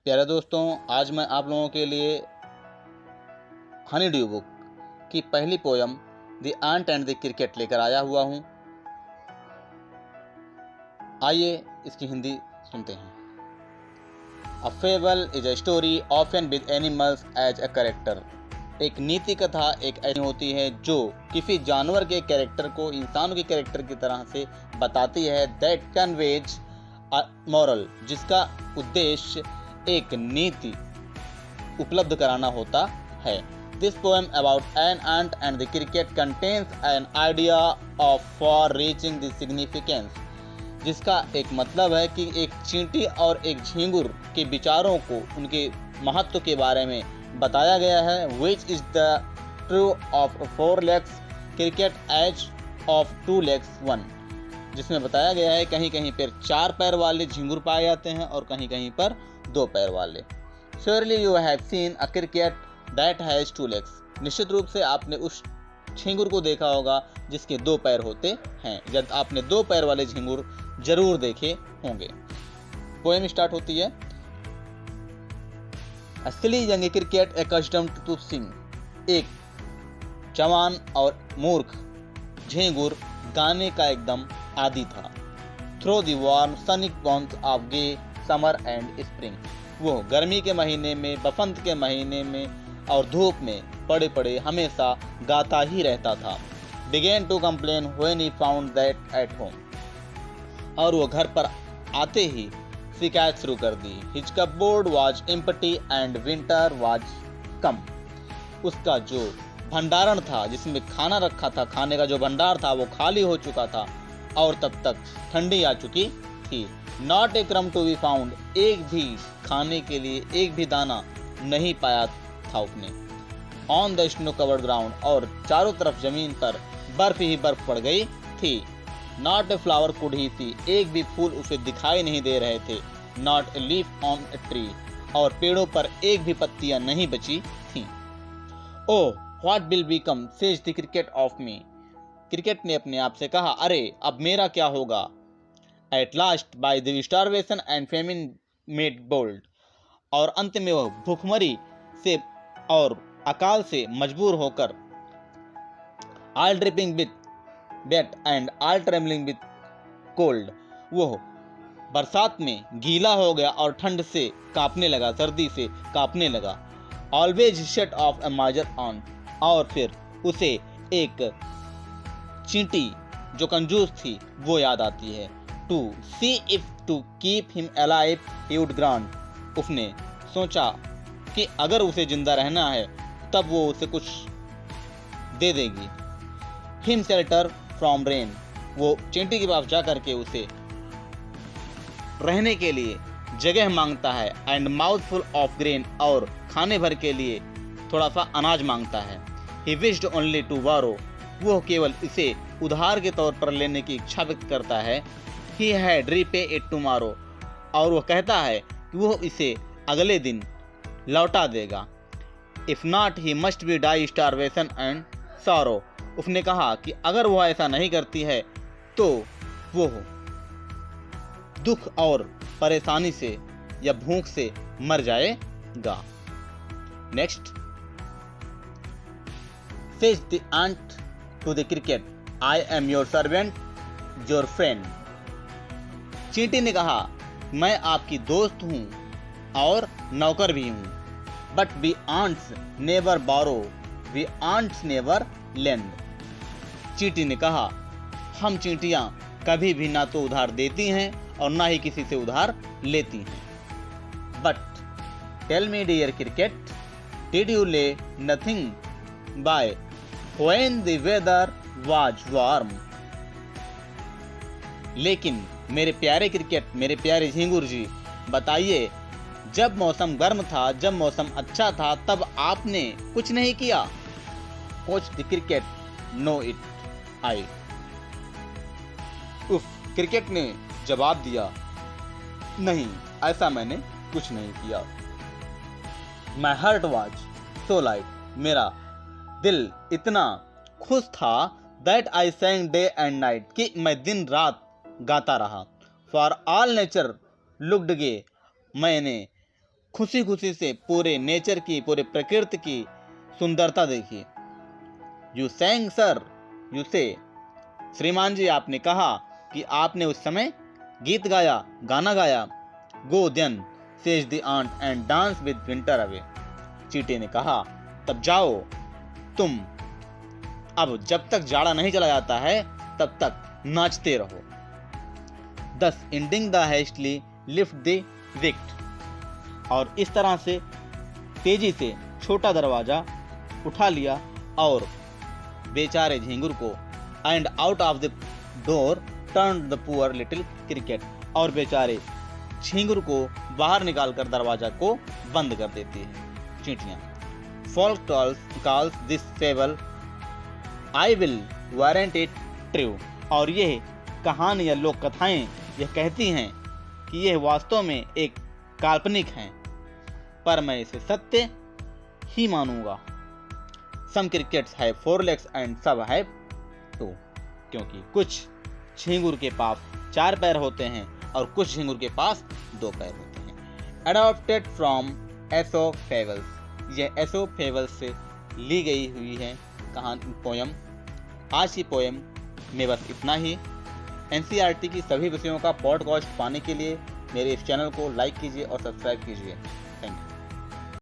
प्यारे दोस्तों, आज मैं आप लोगों के लिए हनी ड्यू बुक की पहली poem the ant and the cricket लेकर आया हुआ हूँ। आइए इसकी हिंदी सुनते हैं। A fable is a story often with animals as a character. एक नीति कथा एक ऐसी होती है जो किसी जानवर के कैरेक्टर को इंसानों के कैरेक्टर की तरह से बताती है। दैट कन्वेज अ मॉरल, जिसका उद्देश्य एक नीति उपलब्ध कराना होता है। This poem about an ant and the cricket contains an idea of for reaching the significance, जिसका एक मतलब है कि एक चींटी और एक झींगुर के विचारों को, उनके महत्व के बारे में बताया गया है। Which is the true of 4 legs cricket as of 2 legs 1, जिसमें बताया गया है कहीं कहीं पर 4 पैर वाले झींगुर पाए जाते हैं और कहीं कहीं पर 2 पैर वाले। Surely you have seen a cricket that has 2 legs। निश्चित रूप से आपने उस झींगुर को देखा होगा जिसके 2 पैर होते हैं, जब आपने 2 पैर वाले झींगुर जरूर देखे होंगे। पोएम स्टार्ट होती है। A silly young cricket accustomed to sing। एक जवान और मूर्ख झींगुर गाने का एकदम आदी था। Through the warm sunny months of gay summer and spring। वो गर्मी के महीने में, बसंत के महीने में और धूप में पड़े पड़े हमेशा गाता ही रहता था। Began to complain when he found that at home। और वो घर पर आते ही शिकायत शुरू कर दी। His cupboard was empty and winter was come। उसका जो भंडारण था, जिसमें खाना रखा था, खाने का जो भंडार था वो खाली हो चुका था और तब तक ठंडी आ चुकी थी। Not a crumb to be found। एक भी खाने के लिए एक भी दाना नहीं पाया था उसने। On the snow covered ground। और चारों तरफ जमीन पर बर्फ ही बर्फ पड़ गई थी। Not a flower could he see। एक भी फूल उसे दिखाई नहीं दे रहे थे। Not a leaf on a tree। और पेड़ों पर एक भी पत्तियां नहीं बची थीं। Oh what will become says the cricket of me। Cricket ने अपने आप से कहा, अरे अब मेरा क्या होगा। At last by the starvation and famine made bold। और अंत में वह भूखमरी से और अकाल से मजबूर होकर all dripping with wet and all trembling with cold। वो बरसात में गीला हो गया और ठंड से कांपने लगा, सर्दी से कांपने लगा। Always shut off a miser on। और फिर उसे एक चींटी जो कंजूस थी वो याद आती है। To see if to keep him alive he would grant। उसने सोचा कि अगर उसे जिंदा रहना है तब वो उसे कुछ दे देगी। Him shelter from rain। वो चींटी के पास जा करके उसे रहने के लिए जगह मांगता है। And mouthful of grain। और खाने भर के लिए थोड़ा सा अनाज मांगता है। He wished only to borrow। वो केवल इसे उधार के तौर पर लेने की इच्छा व्यक्त करता है। He had repay it tomorrow। और वह कहता है कि वो इसे अगले दिन लौटा देगा। If not he must be die starvation and sorrow। उसने कहा कि अगर वह ऐसा नहीं करती है तो वो दुख और परेशानी से या भूख से मर जाएगा। Next. Says the ant to the cricket, I am your servant, your friend। चींटी ने कहा, मैं आपकी दोस्त हूँ और नौकर भी हूँ। But we ants never borrow, we ants never lend. चींटी ने कहा, हम चींटियाँ कभी भी ना तो उधार देती हैं और ना ही किसी से उधार लेती हैं। But tell me dear cricket, did you lay nothing by when the weather was warm. लेकिन मेरे प्यारे क्रिकेट, मेरे प्यारे झींगुर जी, बताइए जब मौसम गर्म था, जब मौसम अच्छा था, तब आपने कुछ नहीं किया। Coach the cricket no it I. उफ, क्रिकेट ने जवाब दिया, नहीं ऐसा मैंने कुछ नहीं किया। My heart was so light. मेरा दिल इतना खुश था। That I sang day and night. कि मैं दिन रात गाता रहा। फॉर ऑल नेचर लुक्ड गे। मैंने खुशी खुशी से पूरे नेचर की, पूरे प्रकृति की सुंदरता देखी। यू सैंग सर, यू से, श्रीमान जी आपने कहा कि आपने उस समय गीत गाया, गाना गाया। Go then says the ant and dance with winter away. चींटी ने कहा, तब जाओ तुम, अब जब तक जाड़ा नहीं चला जाता है तब तक नाचते रहो। Thus ending the hastily lift the wicket. और इस तरह से तेजी से छोटा दरवाजा उठा लिया और बेचारे झिंगुर को and out of the door turn the poor little cricket. और बेचारे झिंगुर को बाहर निकालकर दरवाजा को बंद कर देती है चींटियां। Folk calls this fable I will warrant it true. और यह कहानी या लोक कथाएं यह कहती हैं कि यह वास्तव में एक काल्पनिक है, पर मैं इसे सत्य ही मानूंगा। सम क्रिकेट्स हैव 4 legs एंड सब हैव 2, क्योंकि कुछ झिंगुर के पास 4 पैर होते हैं और कुछ झिंगुर के पास 2 पैर होते हैं। Adopted from Aesop fables. यह एसोप फेबल्स से ली गई हुई है कहानी, पोयम। आज की पोयम में बस इतना ही। एनसीईआरटी की सभी विषयों का पॉडकास्ट पाने के लिए मेरे इस चैनल को लाइक कीजिए और सब्सक्राइब कीजिए। Thank you.